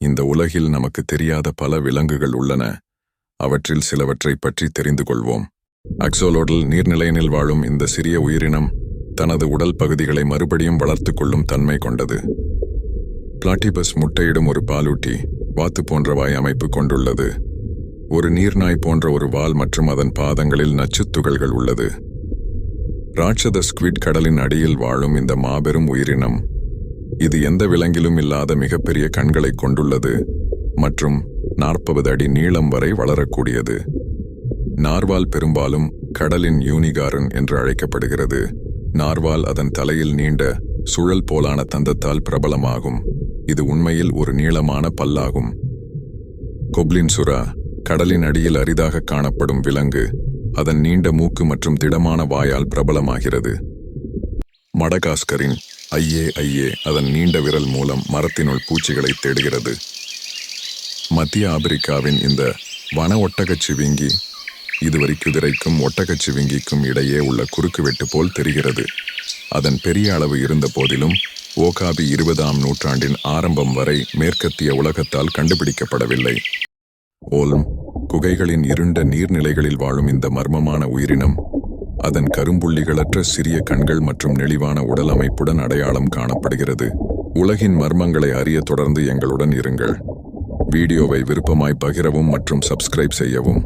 இந்த உலகில் நமக்கு தெரியாத பல விலங்குகள் உள்ளன. அவற்றில் சிலவற்றை பற்றி தெரிந்து கொள்வோம். அக்ஸோலோடல் நீர்நிலையினில் வாழும் இந்த சிறிய உயிரினம் தனது உடல் பகுதிகளை மறுபடியும் வளர்த்துக் கொள்ளும் தன்மை கொண்டது. பிளாட்டிபஸ் முட்டையிடும் ஒரு பாலூட்டி வாத்து போன்ற வாய் அமைப்பு கொண்டுள்ளது. ஒரு நீர்நாய் போன்ற ஒரு வால் மற்றும் அதன் பாதங்களில் நச்சுத் துகள்கள் உள்ளது. ராட்சத ஸ்குவிட் கடலின் அடியில் வாழும் இந்த மாபெரும் உயிரினம். இது எந்த விலங்கிலும் இல்லாத மிகப்பெரிய கண்களை கொண்டுள்ளது மற்றும் 40 அடி நீளம் வரை வளரக்கூடியது. நார்வால் பெரும்பாலும் கடலின் யூனிகார்ன் என்று அழைக்கப்படுகிறது. நார்வால் அதன் தலையில் நீண்ட சுழல் போலான தந்தத்தால் பிரபலமாகும். இது உண்மையில் ஒரு நீளமான பல்லாகும். கொப்லின் சுறா கடலின் அடியில் அரிதாக காணப்படும் விலங்கு. அதன் நீண்ட மூக்கு மற்றும் திடமான வாயால் பிரபலமாகிறது. மடகாஸ்கரின் ஐயே அதன் நீண்ட விரல் மூலம் மரத்தினுள் பூச்சிகளை தேடுகிறது. மத்திய ஆப்பிரிக்காவின் இந்த வன ஒட்டகச்சிவிங்கி இதுவரை குதிரைக்கும் ஒட்டகச்சிவிங்கிக்கும் இடையே உள்ள குறுக்குவெட்டு போல் தெரிகிறது. அதன் பெரிய அளவு இருந்த போதிலும் ஓகாபி 20ஆம் நூற்றாண்டின் ஆரம்பம் வரை மேற்கத்திய உலகத்தால் கண்டுபிடிக்கப்படவில்லை. ஓல்ம் குகைகளின் இருண்ட நீர்நிலைகளில் வாழும் இந்த மர்மமான உயிரினம் அதன் கரும்புள்ளிகளற்ற சிறிய கண்கள் மற்றும் நெளிவான உடல் அமைப்புடன் அடையாளம் காணப்படுகிறது. உலகின் மர்மங்களை அறிய தொடர்ந்து எங்களுடன் இருங்கள். வீடியோவை விருப்பமாய் பகிரவும் மற்றும் சப்ஸ்கிரைப் செய்யவும்.